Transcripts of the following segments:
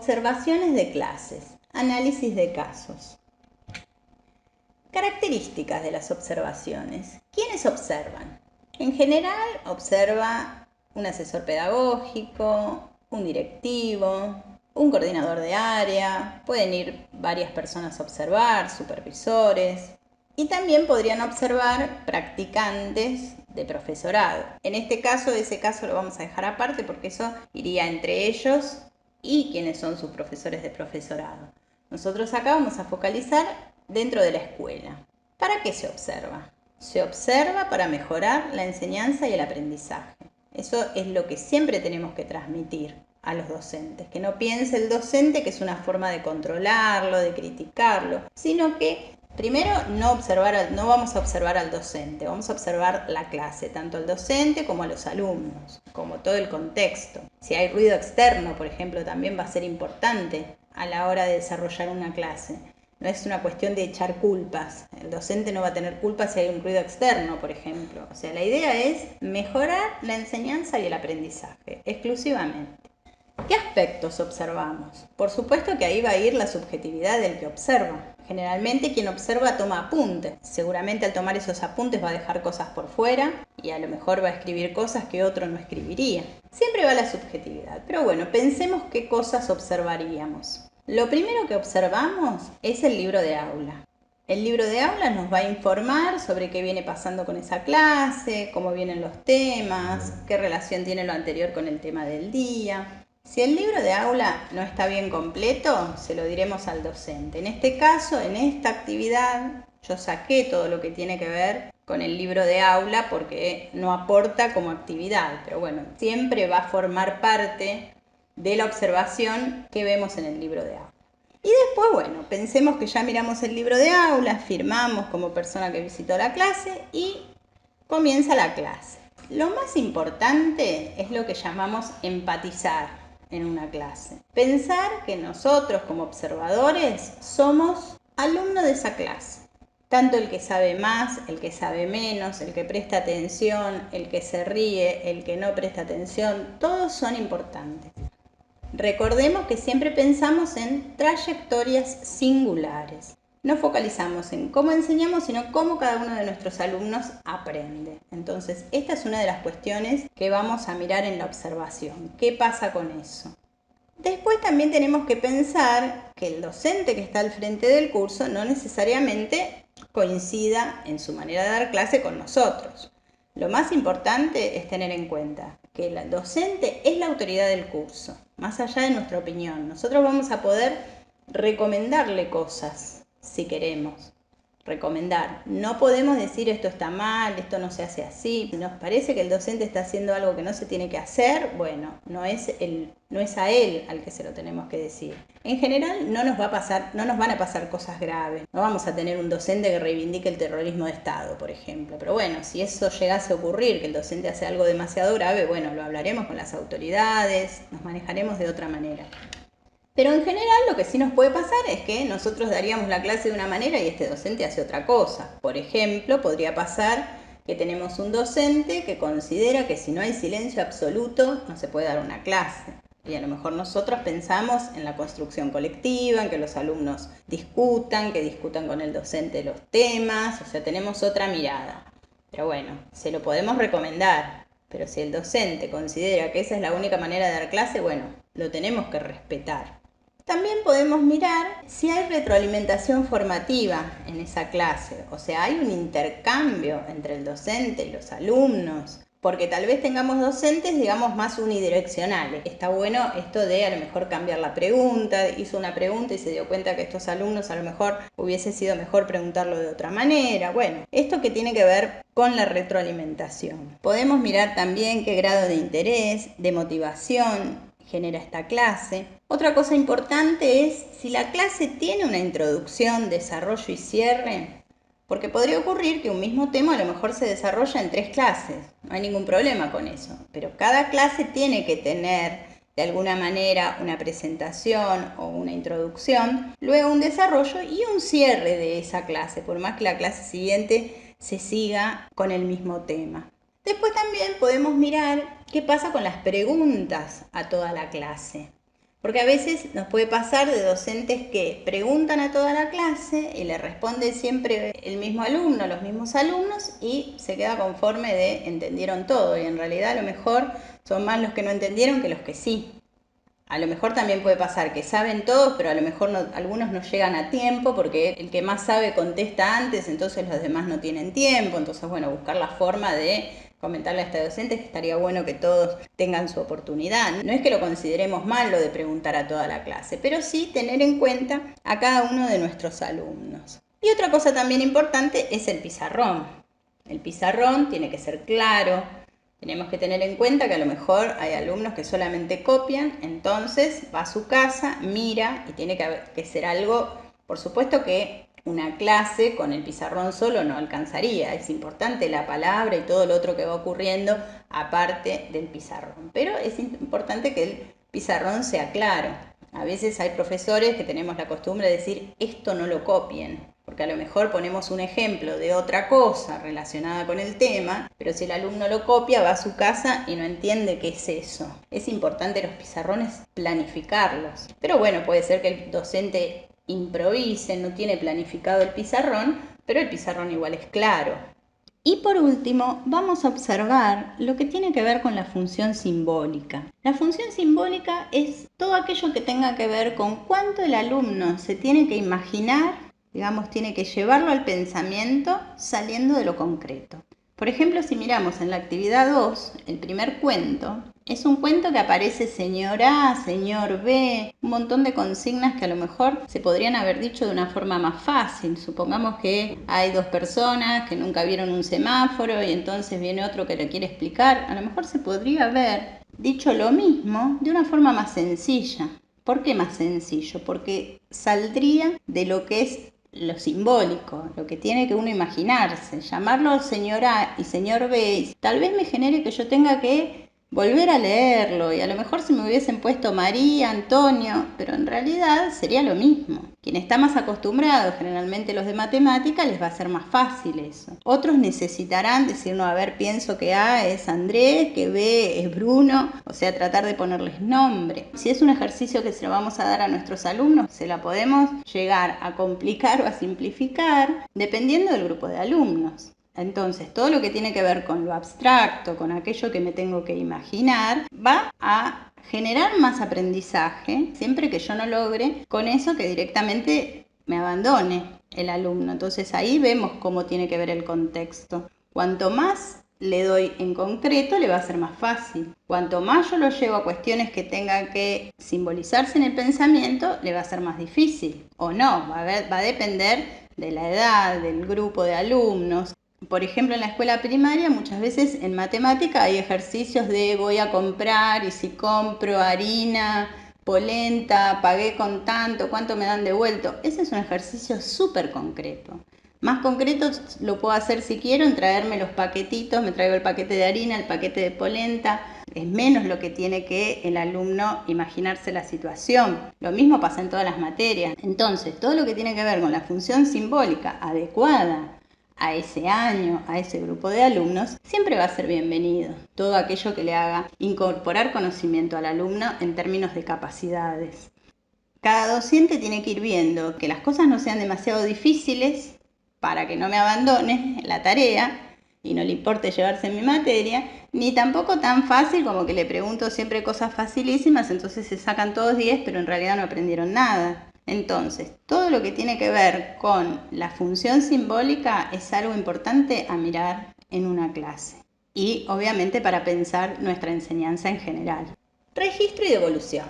Observaciones de clases. Análisis de casos. Características de las observaciones. ¿Quiénes observan? En general, observa un asesor pedagógico, un directivo, un coordinador de área, pueden ir varias personas a observar, supervisores, y también podrían observar practicantes de profesorado. En este caso, ese caso lo vamos a dejar aparte porque eso iría entre ellos y quienes son sus profesores de profesorado. Nosotros acá vamos a focalizar dentro de la escuela. ¿Para qué se observa? Se observa para mejorar la enseñanza y el aprendizaje. Eso es lo que siempre tenemos que transmitir a los docentes, que no piense el docente que es una forma de controlarlo, de criticarlo, sino que primero no vamos a observar al docente, vamos a observar la clase, tanto al docente como a los alumnos, como todo el contexto. Si hay ruido externo, por ejemplo, también va a ser importante a la hora de desarrollar una clase. No es una cuestión de echar culpas. El docente no va a tener culpa si hay un ruido externo, por ejemplo. O sea, la idea es mejorar la enseñanza y el aprendizaje, exclusivamente. ¿Qué aspectos observamos? Por supuesto que ahí va a ir la subjetividad del que observa. Generalmente quien observa toma apuntes. Seguramente al tomar esos apuntes va a dejar cosas por fuera y a lo mejor va a escribir cosas que otro no escribiría. Siempre va la subjetividad. Pero bueno, pensemos qué cosas observaríamos. Lo primero que observamos es el libro de aula. El libro de aula nos va a informar sobre qué viene pasando con esa clase, cómo vienen los temas, qué relación tiene lo anterior con el tema del día. Si el libro de aula no está bien completo, se lo diremos al docente. En este caso, en esta actividad, yo saqué todo lo que tiene que ver con el libro de aula porque no aporta como actividad, pero bueno, siempre va a formar parte de la observación que vemos en el libro de aula. Y después, bueno, pensemos que ya miramos el libro de aula, firmamos como persona que visitó la clase y comienza la clase. Lo más importante es lo que llamamos empatizar en una clase. Pensar que nosotros como observadores somos alumnos de esa clase. Tanto el que sabe más, el que sabe menos, el que presta atención, el que se ríe, el que no presta atención, todos son importantes. Recordemos que siempre pensamos en trayectorias singulares. No focalizamos en cómo enseñamos, sino cómo cada uno de nuestros alumnos aprende. Entonces, esta es una de las cuestiones que vamos a mirar en la observación. ¿Qué pasa con eso? Después también tenemos que pensar que el docente que está al frente del curso no necesariamente coincida en su manera de dar clase con nosotros. Lo más importante es tener en cuenta que el docente es la autoridad del curso, más allá de nuestra opinión. Nosotros vamos a poder recomendarle cosas si queremos. Recomendar. No podemos decir esto está mal, esto no se hace así. Si nos parece que el docente está haciendo algo que no se tiene que hacer, bueno, no es a él al que se lo tenemos que decir. En general no nos van a pasar cosas graves. No vamos a tener un docente que reivindique el terrorismo de Estado, por ejemplo. Pero bueno, si eso llegase a ocurrir, que el docente hace algo demasiado grave, bueno, lo hablaremos con las autoridades, nos manejaremos de otra manera. Pero en general lo que sí nos puede pasar es que nosotros daríamos la clase de una manera y este docente hace otra cosa. Por ejemplo, podría pasar que tenemos un docente que considera que si no hay silencio absoluto no se puede dar una clase. Y a lo mejor nosotros pensamos en la construcción colectiva, en que los alumnos discutan, que discutan con el docente los temas, o sea, tenemos otra mirada. Pero bueno, se lo podemos recomendar. Pero si el docente considera que esa es la única manera de dar clase, bueno, lo tenemos que respetar. También podemos mirar si hay retroalimentación formativa en esa clase, o sea, hay un intercambio entre el docente y los alumnos, porque tal vez tengamos docentes, digamos, más unidireccionales. Está bueno esto de a lo mejor cambiar la pregunta, hizo una pregunta y se dio cuenta que estos alumnos a lo mejor hubiese sido mejor preguntarlo de otra manera. Bueno, esto que tiene que ver con la retroalimentación. Podemos mirar también qué grado de interés, de motivación genera esta clase. Otra cosa importante es si la clase tiene una introducción, desarrollo y cierre, porque podría ocurrir que un mismo tema a lo mejor se desarrolla en 3 clases, no hay ningún problema con eso, pero cada clase tiene que tener de alguna manera una presentación o una introducción, luego un desarrollo y un cierre de esa clase, por más que la clase siguiente se siga con el mismo tema. Después también podemos mirar qué pasa con las preguntas a toda la clase. Porque a veces nos puede pasar de docentes que preguntan a toda la clase y le responde siempre el mismo alumno, los mismos alumnos, y se queda conforme de entendieron todo, y en realidad a lo mejor son más los que no entendieron que los que sí. A lo mejor también puede pasar que saben todos, pero a lo mejor algunos no llegan a tiempo porque el que más sabe contesta antes, entonces los demás no tienen tiempo. Entonces, bueno, buscar la forma de comentarle a este docente que estaría bueno que todos tengan su oportunidad. No es que lo consideremos mal lo de preguntar a toda la clase, pero sí tener en cuenta a cada uno de nuestros alumnos. Y otra cosa también importante es el pizarrón. El pizarrón tiene que ser claro. Tenemos que tener en cuenta que a lo mejor hay alumnos que solamente copian, entonces va a su casa, mira y tiene que ser algo, por supuesto que una clase con el pizarrón solo no alcanzaría, es importante la palabra y todo lo otro que va ocurriendo aparte del pizarrón, pero es importante que el pizarrón sea claro. A veces hay profesores que tenemos la costumbre de decir esto no lo copien, porque a lo mejor ponemos un ejemplo de otra cosa relacionada con el tema, pero si el alumno lo copia, va a su casa y no entiende qué es eso. Es importante los pizarrones planificarlos. Pero bueno, puede ser que el docente improvise, no tiene planificado el pizarrón, pero el pizarrón igual es claro. Y por último, vamos a observar lo que tiene que ver con la función simbólica. La función simbólica es todo aquello que tenga que ver con cuánto el alumno se tiene que imaginar, digamos, tiene que llevarlo al pensamiento saliendo de lo concreto. Por ejemplo, si miramos en la actividad 2, el primer cuento, es un cuento que aparece señor A, señor B, un montón de consignas que a lo mejor se podrían haber dicho de una forma más fácil. Supongamos que hay dos personas que nunca vieron un semáforo y entonces viene otro que le quiere explicar. A lo mejor se podría haber dicho lo mismo de una forma más sencilla. ¿Por qué más sencillo? Porque saldría de lo que es lo simbólico, lo que tiene que uno imaginarse. Llamarlo señor A y señor B, tal vez me genere que yo tenga que volver a leerlo y a lo mejor si me hubiesen puesto María, Antonio, pero en realidad sería lo mismo. Quien está más acostumbrado, generalmente los de matemática, les va a ser más fácil eso. Otros necesitarán decir, no, a ver, pienso que A es Andrés, que B es Bruno, o sea, tratar de ponerles nombre. Si es un ejercicio que se lo vamos a dar a nuestros alumnos, se la podemos llegar a complicar o a simplificar dependiendo del grupo de alumnos. Entonces, todo lo que tiene que ver con lo abstracto, con aquello que me tengo que imaginar, va a generar más aprendizaje, siempre que yo no logre con eso que directamente me abandone el alumno. Entonces, ahí vemos cómo tiene que ver el contexto. Cuanto más le doy en concreto, le va a ser más fácil. Cuanto más yo lo llevo a cuestiones que tengan que simbolizarse en el pensamiento, le va a ser más difícil. O no, va a depender de la edad, del grupo de alumnos. Por ejemplo, en la escuela primaria muchas veces en matemática hay ejercicios de voy a comprar y si compro harina, polenta, pagué con tanto, cuánto me dan devuelto. Ese es un ejercicio súper concreto. Más concreto lo puedo hacer si quiero en traerme los paquetitos, me traigo el paquete de harina, el paquete de polenta. Es menos lo que tiene que el alumno imaginarse la situación. Lo mismo pasa en todas las materias. Entonces, todo lo que tiene que ver con la función simbólica adecuada a ese año, a ese grupo de alumnos, siempre va a ser bienvenido. Todo aquello que le haga incorporar conocimiento al alumno en términos de capacidades. Cada docente tiene que ir viendo que las cosas no sean demasiado difíciles para que no me abandone la tarea y no le importe llevarse mi materia, ni tampoco tan fácil como que le pregunto siempre cosas facilísimas, entonces se sacan todos 10, pero en realidad no aprendieron nada. Entonces, todo lo que tiene que ver con la función simbólica es algo importante a mirar en una clase. Y obviamente para pensar nuestra enseñanza en general. Registro y devolución.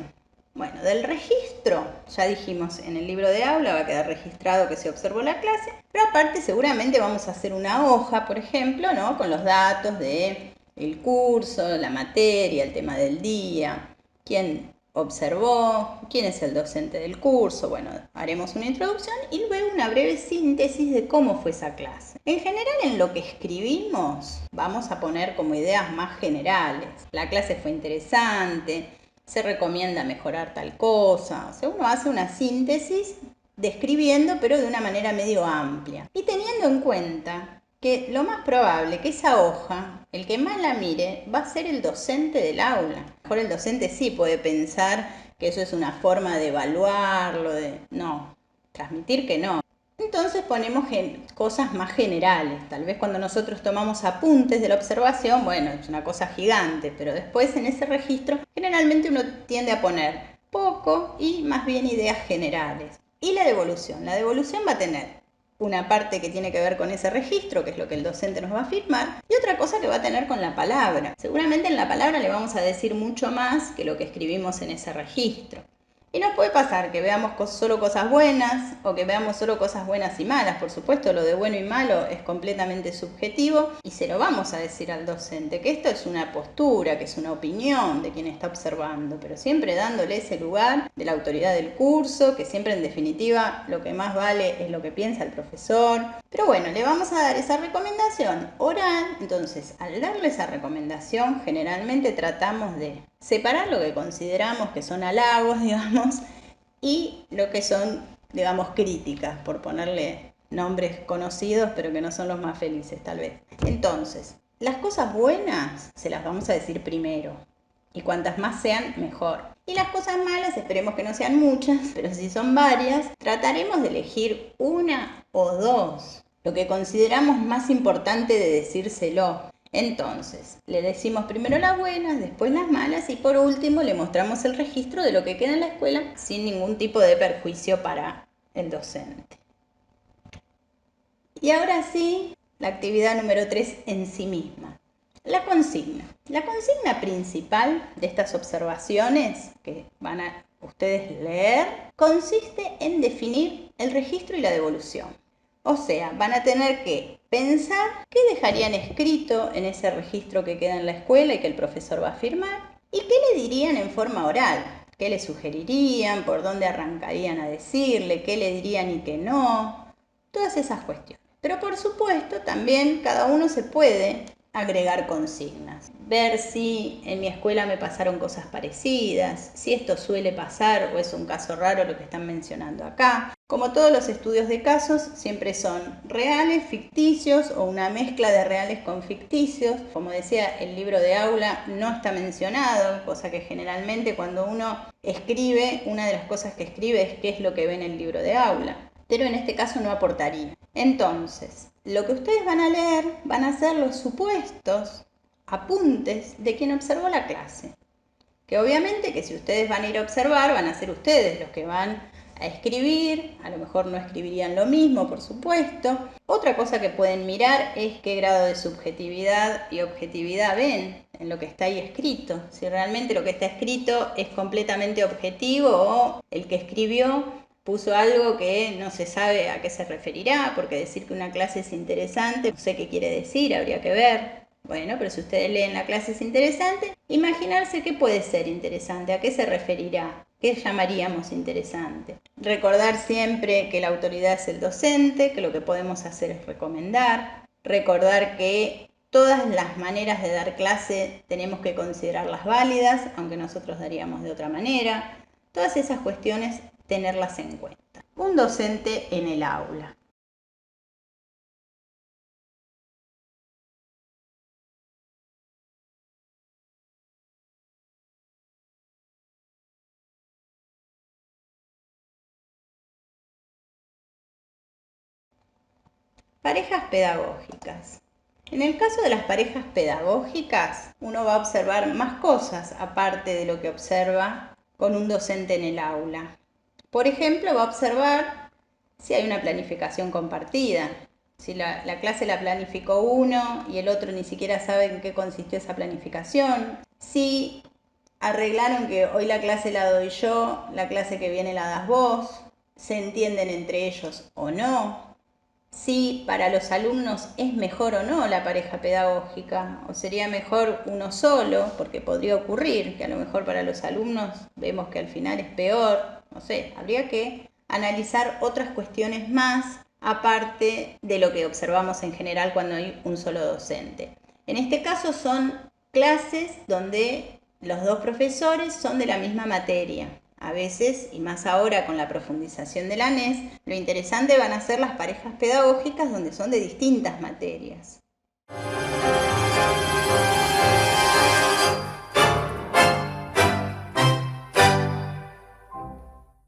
Bueno, del registro, ya dijimos en el libro de aula, va a quedar registrado que se observó la clase, pero aparte seguramente vamos a hacer una hoja, por ejemplo, ¿no? Con los datos de el curso, la materia, el tema del día, quién observó, quién es el docente del curso. Bueno, haremos una introducción y luego una breve síntesis de cómo fue esa clase. En general, en lo que escribimos, vamos a poner como ideas más generales. La clase fue interesante, se recomienda mejorar tal cosa. O sea, uno hace una síntesis describiendo, pero de una manera medio amplia. Y teniendo en cuenta que lo más probable que esa hoja, el que más la mire, va a ser el docente del aula. Mejor el docente sí puede pensar que eso es una forma de evaluarlo, no, transmitir que no. Entonces ponemos cosas más generales. Tal vez cuando nosotros tomamos apuntes de la observación, bueno, es una cosa gigante, pero después en ese registro generalmente uno tiende a poner poco y más bien ideas generales. Y la devolución va a tener una parte que tiene que ver con ese registro, que es lo que el docente nos va a firmar, y otra cosa que va a tener con la palabra. Seguramente en la palabra le vamos a decir mucho más que lo que escribimos en ese registro. Y nos puede pasar que veamos solo cosas buenas o que veamos solo cosas buenas y malas. Por supuesto, lo de bueno y malo es completamente subjetivo y se lo vamos a decir al docente, que esto es una postura, que es una opinión de quien está observando, pero siempre dándole ese lugar de la autoridad del curso, que siempre en definitiva lo que más vale es lo que piensa el profesor. Pero bueno, le vamos a dar esa recomendación oral. Entonces, al darle esa recomendación, generalmente tratamos de separar lo que consideramos que son halagos, digamos, y lo que son, digamos, críticas, por ponerle nombres conocidos, pero que no son los más felices, tal vez. Entonces, las cosas buenas se las vamos a decir primero, y cuantas más sean, mejor. Y las cosas malas, esperemos que no sean muchas, pero si son varias, trataremos de elegir una o dos, lo que consideramos más importante de decírselo. Entonces, le decimos primero las buenas, después las malas y por último le mostramos el registro de lo que queda en la escuela sin ningún tipo de perjuicio para el docente. Y ahora sí, la actividad número 3 en sí misma. La consigna. La consigna principal de estas observaciones que van a ustedes leer consiste en definir el registro y la devolución. O sea, van a tener que pensar qué dejarían escrito en ese registro que queda en la escuela y que el profesor va a firmar y qué le dirían en forma oral, qué le sugerirían, por dónde arrancarían a decirle, qué le dirían y qué no, todas esas cuestiones. Pero por supuesto también cada uno se puede agregar consignas, ver si en mi escuela me pasaron cosas parecidas, si esto suele pasar o es un caso raro lo que están mencionando acá. Como todos los estudios de casos, siempre son reales, ficticios o una mezcla de reales con ficticios. Como decía, el libro de aula no está mencionado, cosa que generalmente cuando uno escribe, una de las cosas que escribe es qué es lo que ve en el libro de aula. Pero en este caso no aportaría. Entonces, lo que ustedes van a leer van a ser los supuestos apuntes de quien observó la clase. Que obviamente que si ustedes van a ir a observar, van a ser ustedes los que van a escribir, a lo mejor no escribirían lo mismo, por supuesto. Otra cosa que pueden mirar es qué grado de subjetividad y objetividad ven en lo que está ahí escrito. Si realmente lo que está escrito es completamente objetivo o el que escribió puso algo que no se sabe a qué se referirá, porque decir que una clase es interesante, no sé qué quiere decir, habría que ver. Bueno, pero si ustedes leen la clase es interesante, imaginarse qué puede ser interesante, a qué se referirá, qué llamaríamos interesante. Recordar siempre que la autoridad es el docente, que lo que podemos hacer es recomendar. Recordar que todas las maneras de dar clase tenemos que considerarlas válidas, aunque nosotros daríamos de otra manera. Todas esas cuestiones tenerlas en cuenta. Un docente en el aula. Parejas pedagógicas. En el caso de las parejas pedagógicas, uno va a observar más cosas aparte de lo que observa con un docente en el aula. Por ejemplo, va a observar si hay una planificación compartida, si la clase la planificó uno y el otro ni siquiera sabe en qué consistió esa planificación, si arreglaron que hoy la clase la doy yo, la clase que viene la das vos, se entienden entre ellos o no, si para los alumnos es mejor o no la pareja pedagógica, o sería mejor uno solo, porque podría ocurrir que a lo mejor para los alumnos vemos que al final es peor, no sé, habría que analizar otras cuestiones más aparte de lo que observamos en general cuando hay un solo docente. En este caso son clases donde los dos profesores son de la misma materia. A veces, y más ahora con la profundización de la NES, lo interesante van a ser las parejas pedagógicas donde son de distintas materias.